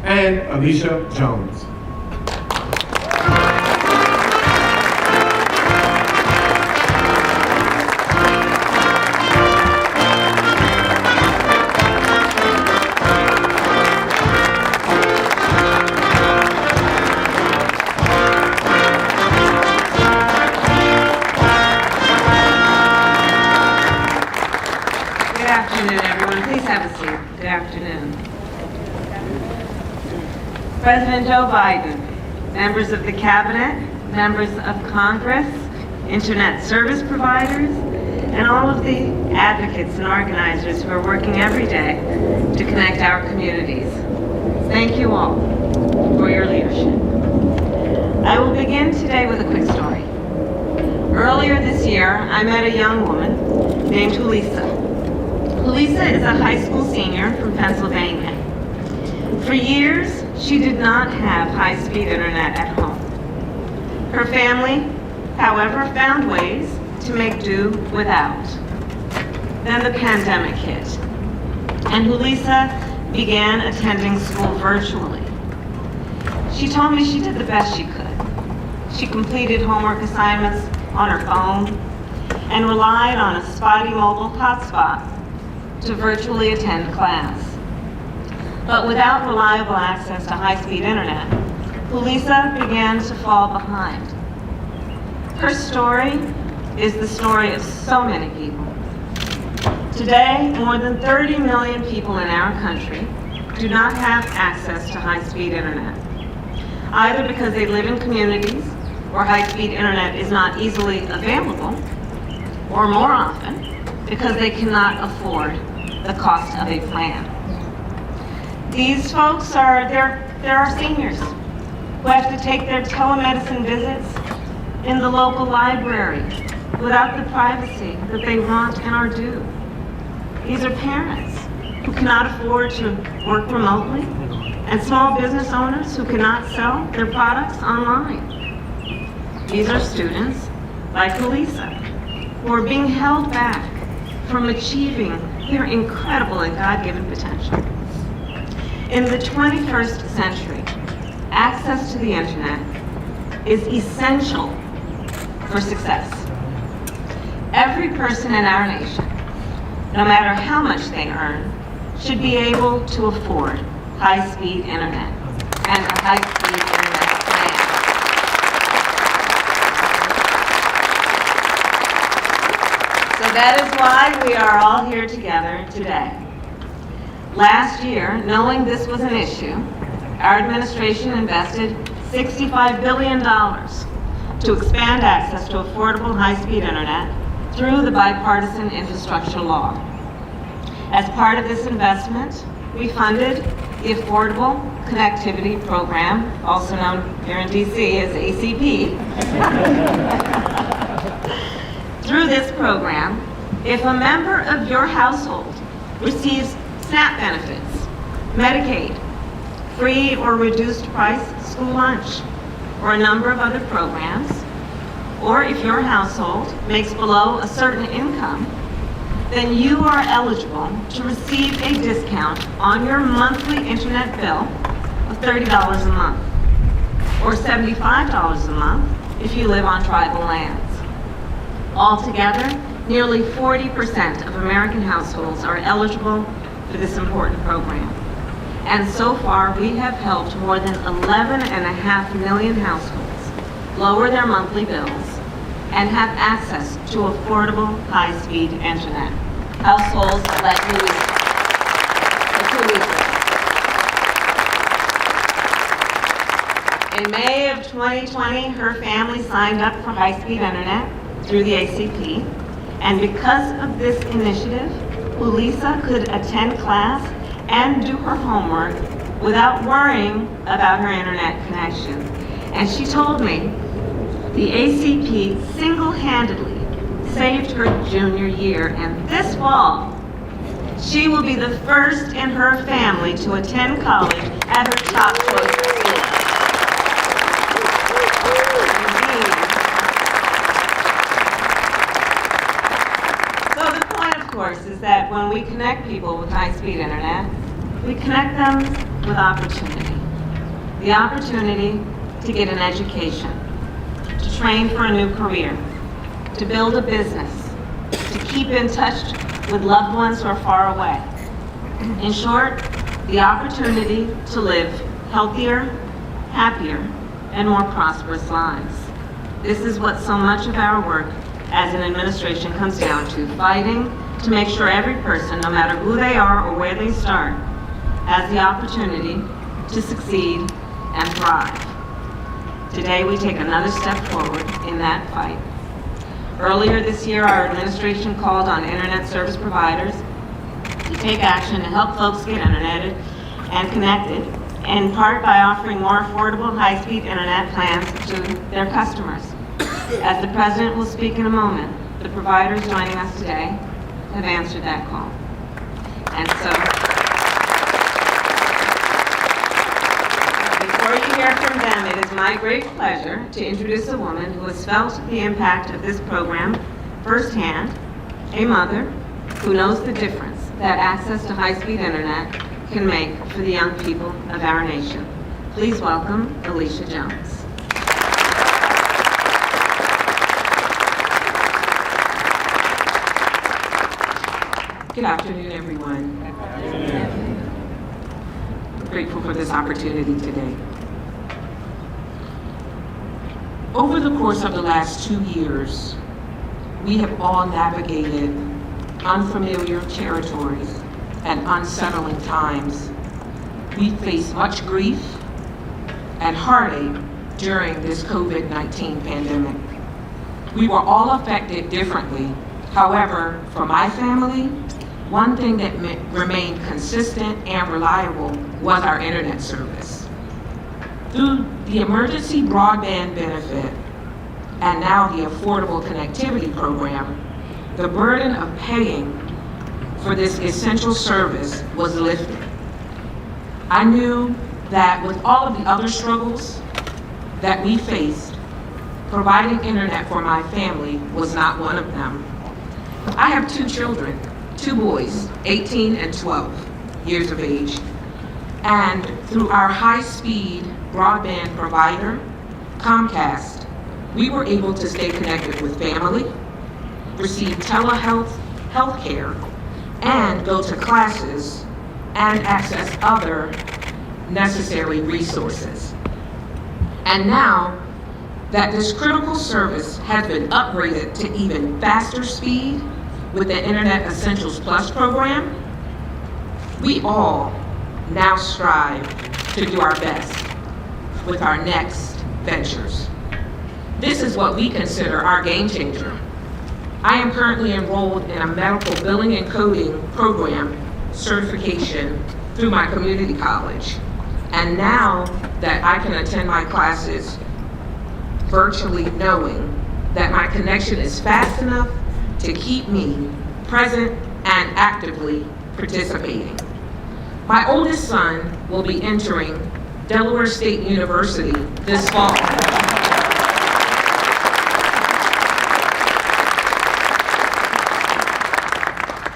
and Alicia Jones. President Joe Biden, members of the Cabinet, members of Congress, Internet service providers, and all of the advocates and organizers who are working every day to connect our communities. Thank you all for your leadership. I will begin today with a quick story. Earlier this year, I met a young woman named Julissa. Julissa is a high school senior from Pennsylvania. For years, she did not have high-speed internet at home. Her family, however, found ways to make do without. Then the pandemic hit, and Julissa began attending school virtually. She told me she did the best she could. She completed homework assignments on her phone and relied on a spotty mobile hotspot to virtually attend class. But without reliable access to high-speed internet, Julissa began to fall behind. Her story is the story of so many people. Today, more than 30 million people in our country do not have access to high-speed internet, either because they live in communities where high-speed internet is not easily available, or more often, because they cannot afford the cost of a plan. These folks are seniors who have to take their telemedicine visits in the local library without the privacy that they want and are due. These are parents who cannot afford to work remotely and small business owners who cannot sell their products online. These are students like Julissa who are being held back from achieving their incredible and God-given potential. In the 21st century, access to the internet is essential for success. Every person in our nation, no matter how much they earn, should be able to afford high-speed internet and a high-speed internet plan. So that is why we are all here together today. Last year, knowing this was an issue, our administration invested $65 billion to expand access to affordable high-speed internet through the bipartisan infrastructure law. As part of this investment, we funded the Affordable Connectivity Program, also known here in DC as ACP. Through this program, if a member of your household receives SNAP benefits, Medicaid, free or reduced price school lunch, or a number of other programs, or if your household makes below a certain income, then you are eligible to receive a discount on your monthly internet bill of $30 a month, or $75 a month if you live on tribal lands. Altogether, nearly 40% of American households are eligible for this important program. And so far, we have helped more than 11.5 million households lower their monthly bills and have access to affordable high-speed internet. Households like Julissa. In May of 2020, her family signed up for high-speed internet through the ACP, and because of this initiative, Julissa could attend class and do her homework without worrying about her internet connection. And she told me the ACP single-handedly saved her junior year, and this fall, she will be the first in her family to attend college at her top choice school. So the point, of course, is that when we connect people with high-speed internet, We connect them with opportunity. The opportunity to get an education, to train for a new career, to build a business, to keep in touch with loved ones who are far away. In short, the opportunity to live healthier, happier, and more prosperous lives. This is what so much of our work as an administration comes down to, fighting to make sure every person, no matter who they are or where they start, has the opportunity to succeed and thrive. Today, we take another step forward in that fight. Earlier this year, our administration called on internet service providers to take action to help folks get internet and connected, in part by offering more affordable high-speed internet plans to their customers. As the President will speak in a moment, the providers joining us today have answered that call. And so, before you hear from them, it is my great pleasure to introduce a woman who has felt the impact of this program firsthand, a mother who knows the difference that access to high-speed internet can make for the young people of our nation. Please welcome Alicia Jones. Good afternoon, everyone. I'm grateful for this opportunity today. Over the course of the last 2 years, we have all navigated unfamiliar territories and unsettling times. We faced much grief and heartache during this COVID-19 pandemic. We were all affected differently. However, for my family, one thing that remained consistent and reliable was our internet service. Through the emergency broadband benefit and now the affordable connectivity program, the burden of paying for this essential service was lifted. I knew that with all of the other struggles that we faced, providing internet for my family was not one of them. I have 2 children, 2 boys, 18 and 12 years of age. And through our high-speed broadband provider, Comcast, we were able to stay connected with family, receive telehealth care, and go to classes and access other necessary resources. And now that this critical service has been upgraded to even faster speed with the Internet Essentials Plus program, we all now strive to do our best with our next ventures. This is what we consider our game changer. I am currently enrolled in a medical billing and coding program certification through my community college. And now that I can attend my classes virtually, knowing that my connection is fast enough to keep me present and actively participating. My oldest son will be entering Delaware State University this fall.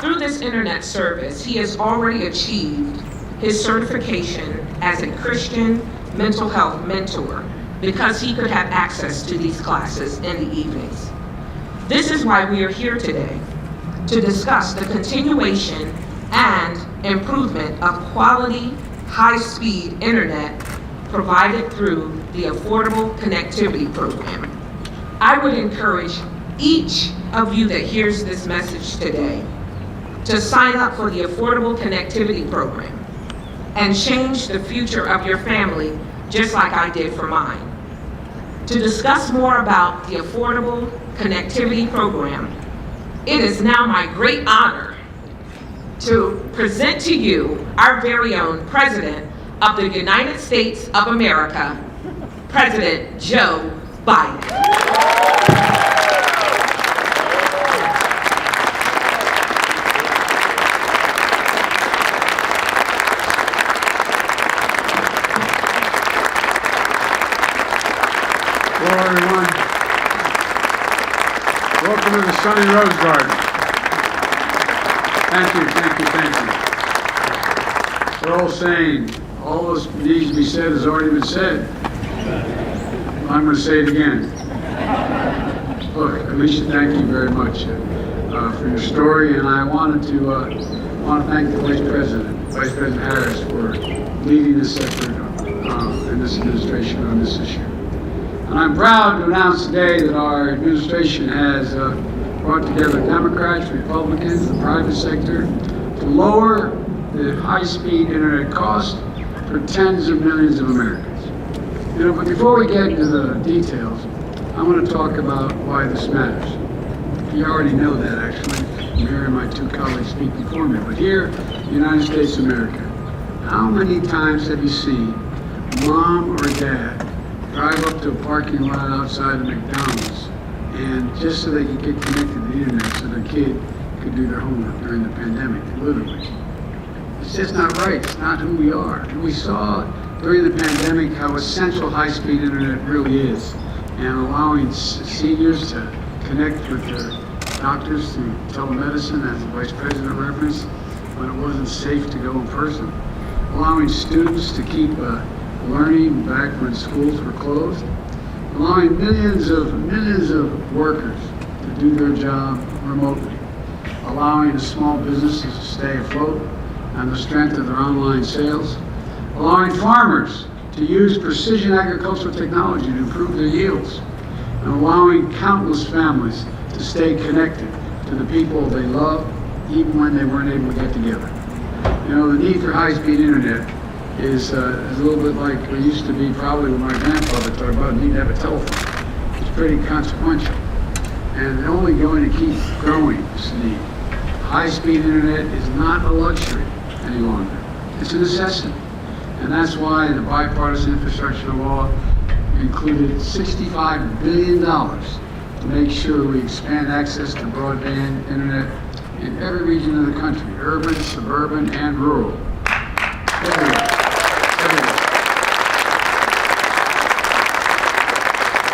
Through this internet service, he has already achieved his certification as a Christian mental health mentor because he could have access to these classes in the evenings. This is why we are here today, to discuss the continuation and improvement of quality, high-speed internet provided through the Affordable Connectivity Program. I would encourage each of you that hears this message today to sign up for the Affordable Connectivity Program and change the future of your family just like I did for mine. To discuss more about the Affordable Connectivity Program, it is now my great honor to present to you our very own President of the United States of America, President Joe Biden. Hello, everyone. Welcome to the sunny Rose Garden. Thank you, thank you, thank you. So old saying, all that needs to be said has already been said. I'm going to say it again. Look, Alicia, thank you very much for your story, and I want to thank the Vice President Harris, for leading this effort in this administration on this issue. And I'm proud to announce today that our administration has brought together Democrats, Republicans, the private sector to lower the high-speed internet cost for tens of millions of Americans. You know, but before we get into the details, I want to talk about why this matters. You already know that, actually. Mary and my two colleagues speak before me. But here, in the United States of America, how many times have you seen mom or dad drive up to a parking lot outside of McDonald's and just so they could get connected to the internet so their kid could do their homework during the pandemic, literally? It's just not right. It's not who we are. And we saw during the pandemic how essential high-speed internet really is, and allowing seniors to connect with their doctors through telemedicine, as the Vice President referenced, when it wasn't safe to go in person, allowing students to keep learning back when schools were closed, allowing millions of workers to do their job remotely, allowing the small businesses to stay afloat on the strength of their online sales, allowing farmers to use precision agricultural technology to improve their yields, and allowing countless families to stay connected to the people they love, even when they weren't able to get together. You know, the need for high-speed internet is a little bit like we used to be probably when my grandfather talked about the need to have a telephone. It's pretty consequential, and they're only going to keep growing this need. High-speed internet is not a luxury any longer. It's a necessity. And that's why the bipartisan infrastructure law included $65 billion to make sure we expand access to broadband internet in every region of the country, urban, suburban, and rural. Everywhere.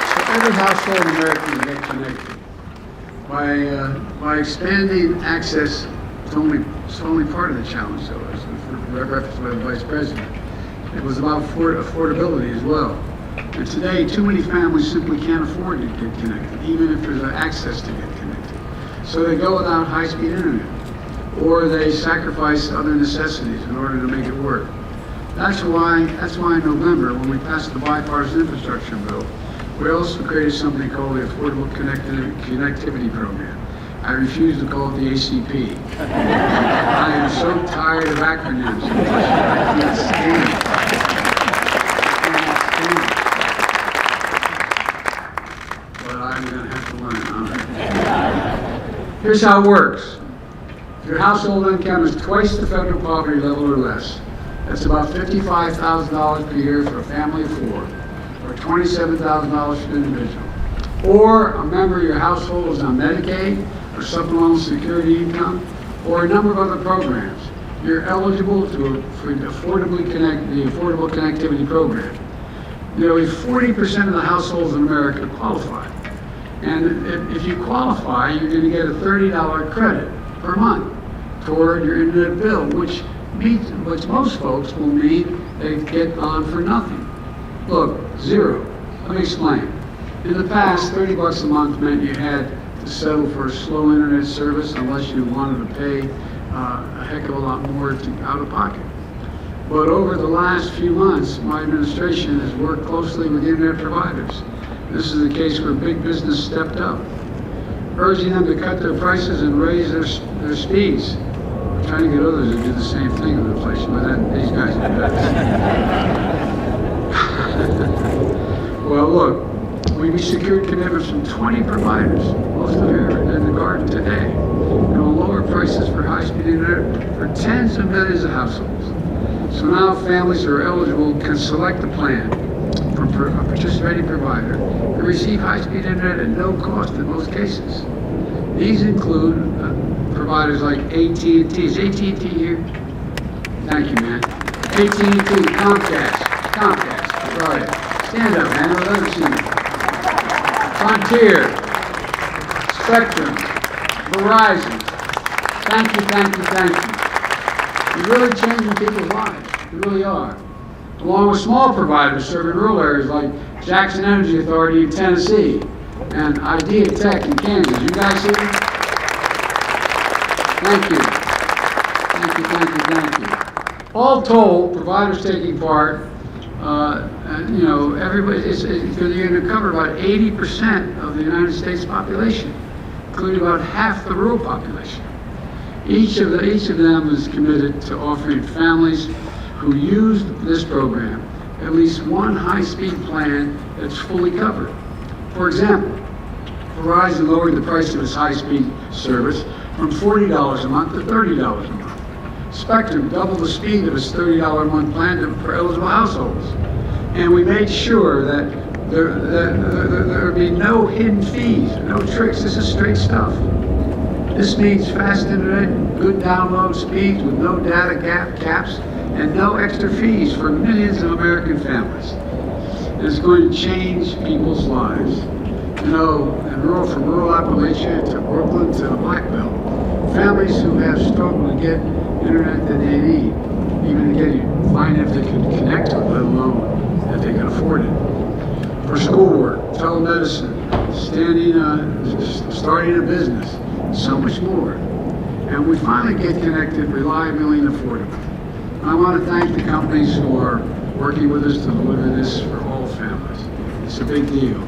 So every household in America can get connected. By expanding access, it's only part of the challenge, though, as referenced by the Vice President. It was about affordability as well. And today, too many families simply can't afford to get connected, even if there's access to get connected. So they go without high-speed internet, or they sacrifice other necessities in order to make it work. That's why in November, when we passed the bipartisan infrastructure bill, we also created something called the Affordable Connectivity Program. I refuse to call it the ACP. I am so tired of acronyms. I can't stand it. But I'm going to have to learn. Here's how it works. If your household income is twice the federal poverty level or less, that's about $55,000 per year for a family of four, or $27,000 for an individual. Or a member of your household is on Medicaid, or supplemental security income, or a number of other programs, you're eligible for the Affordable Connectivity Program. Nearly 40% of the households in America qualify. And if you qualify, you're going to get a $30 credit per month toward your internet bill, which most folks will mean they get on for nothing. Look, zero. Let me explain. In the past, $30 a month meant you had to settle for a slow internet service unless you wanted to pay a heck of a lot more out of pocket. But over the last few months, my administration has worked closely with internet providers. This is the case where big business stepped up, urging them to cut their prices and raise their speeds. We're trying to get others to do the same thing with inflation, but these guys do that. Well, look. We secured commitments from 20 providers, most of them are in the garden today, and will lower prices for high-speed internet for tens of millions of households. So now families who are eligible can select a plan from a participating provider and receive high-speed internet at no cost in most cases. These include providers like AT&T. Is AT&T here? Thank you, man. AT&T, Comcast. Sorry. Stand up, man. I've never seen you. Frontier, Spectrum, Verizon. Thank you. You're really changing people's lives. They really are. Along with small providers serving rural areas like Jackson Energy Authority in Tennessee and Idea Tech in Kansas. You guys see them? Thank you. Thank you, thank you, thank you. All told, providers taking part, and, you know, everybody, it's going to cover about 80% of the United States population, including about half the rural population. Each of them is committed to offering families who use this program at least one high-speed plan that's fully covered. For example, Verizon lowered the price of its high-speed service from $40 a month to $30 a month. Spectrum doubled the speed of its $30 a month plan for eligible households. And we made sure that there would be no hidden fees, no tricks. This is straight stuff. This means fast internet, good download speeds with no data caps, and no extra fees for millions of American families. And it's going to change people's lives. You know, from rural Appalachia to Brooklyn to the Black Belt, families who have struggled to get internet that they need, even to find if they can connect to it, let alone that they can afford it. For schoolwork, telemedicine, starting a business, so much more. And we finally get connected reliably and affordably. I want to thank the companies who are working with us to deliver this for all families. It's a big deal.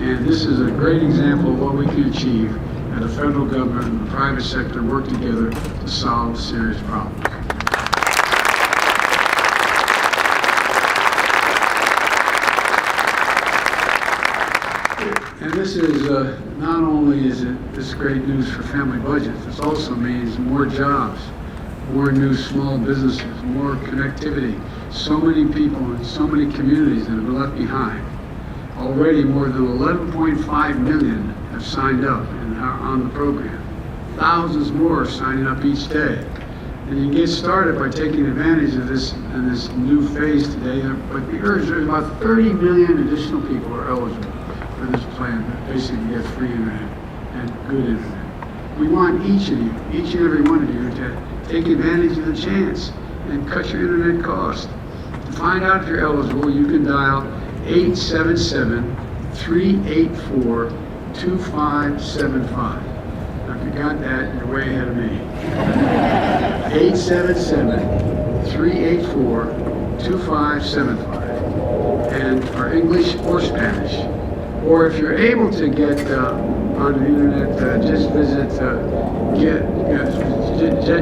And this is a great example of what we can achieve as the federal government and the private sector work together to solve serious problems. And this is, not only is it this great news for family budgets, this also means more jobs, more new small businesses, more connectivity. So many people in so many communities that have been left behind. Already more than 11.5 million have signed up and are on the program. Thousands more are signing up each day. And you can get started by taking advantage of this in this new phase today. But we urge there's about 30 million additional people who are eligible for this plan that basically get free internet and good internet. We want each of you, each and every one of you, to take advantage of the chance and cut your internet cost. To find out if you're eligible, you can dial 877-384-2575. Now, if you got that, you're way ahead of me. 877-384-2575. And for English or Spanish. Or if you're able to get on the internet, just visit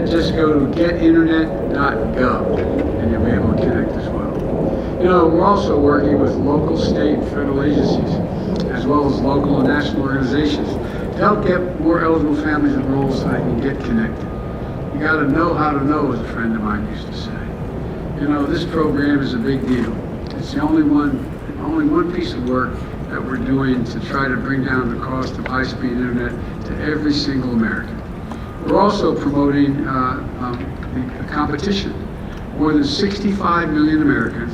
just go to getinternet.gov and you'll be able to connect as well. You know, we're also working with local, state, and federal agencies, as well as local and national organizations, to help get more eligible families enrolled so they can get connected. You got to know how to know, as a friend of mine used to say. You know, this program is a big deal. It's the only one piece of work that we're doing to try to bring down the cost of high-speed internet to every single American. We're also promoting the competition. More than 65 million Americans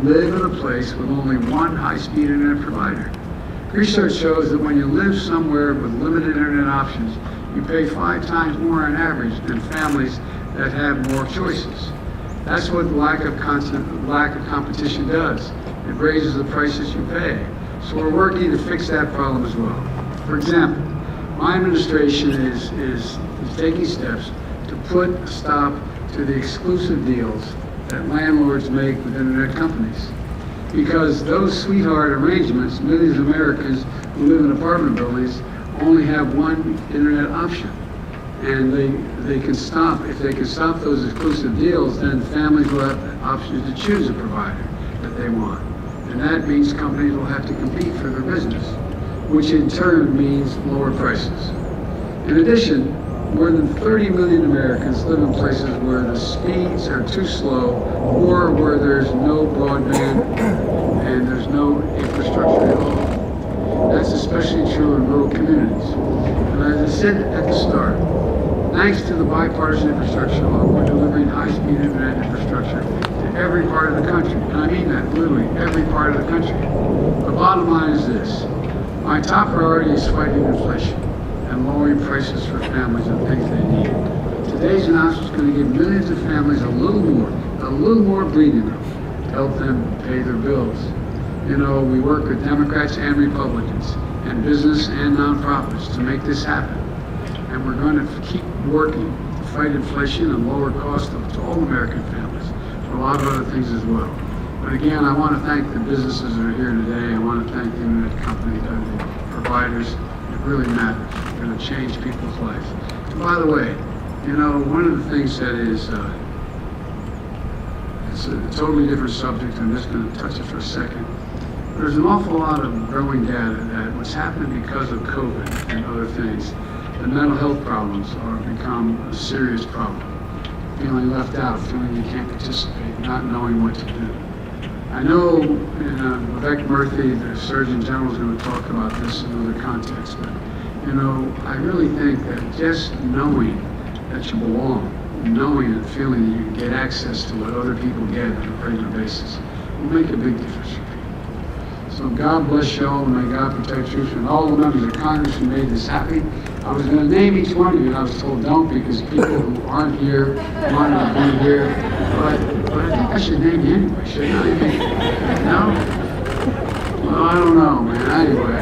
live in a place with only one high-speed internet provider. Research shows that when you live somewhere with limited internet options, you pay 5 times more on average than families that have more choices. That's what the lack of competition does. It raises the prices you pay. So we're working to fix that problem as well. For example, my administration is taking steps to put a stop to the exclusive deals that landlords make with internet companies. Because those sweetheart arrangements, millions of Americans who live in apartment buildings only have one internet option. And they can stop, if they can stop those exclusive deals, then families will have options to choose a provider that they want. And that means companies will have to compete for their business, which in turn means lower prices. In addition, more than 30 million Americans live in places where the speeds are too slow or where there's no broadband and there's no infrastructure at all. That's especially true in rural communities. And as I said at the start, thanks to the bipartisan infrastructure law, we're delivering high-speed internet infrastructure to every part of the country. And I mean that literally, every part of the country. The bottom line is this. My top priority is fighting inflation and lowering prices for families and things they need. To today's announcement is going to give millions of families a little more breathing room to help them pay their bills. You know, we work with Democrats and Republicans and business and nonprofits to make this happen. And we're going to keep working to fight inflation and lower costs to all American families, for a lot of other things as well. But again, I want to thank the businesses that are here today. I want to thank the internet company, the providers. It really matters. It's going to change people's lives. And by the way, you know, one of the things that is, it's a totally different subject. I'm just going to touch it for a second. There's an awful lot of growing data that what's happened because of COVID and other things, the mental health problems are become a serious problem. Feeling left out, feeling you can't participate, not knowing what to do. I know Vivek Murthy, the Surgeon General, is going to talk about this in other contexts, but you know, I really think that just knowing that you belong, knowing and feeling that you can get access to what other people get on a regular basis will make a big difference for people. So God bless you all, and may God protect you, and all the members of Congress who made this happen. I was going to name each one of you, and I was told don't, because people who aren't here wanted to be here. But I think I should name you anyway, shouldn't I? No? Well, I don't know, man. Anyway,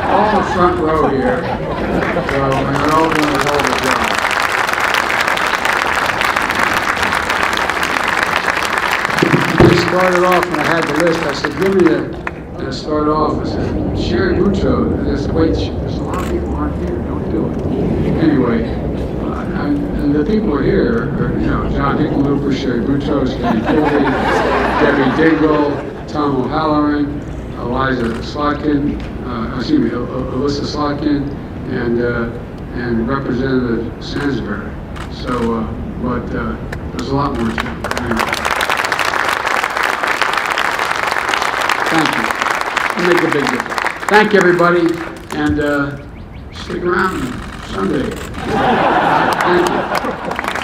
all the front row here. So we're all doing a hell of a job. I started off when I had the list. I said, give me and I started off, I said, Sherry Boutro. And I said, wait, there's a lot of people who aren't here. Don't do it. Anyway, and the people who are here are, you know, John Hickenlooper, Sherry Boutro, Steve Kilby, Debbie Dingell, Tom O'Halloran, Alyssa Slotkin, and Representative Sansbury. So, but there's a lot more to it. Anyway. Thank you. It'll make a big difference. Thank you, everybody, and stick around Sunday. Thank you.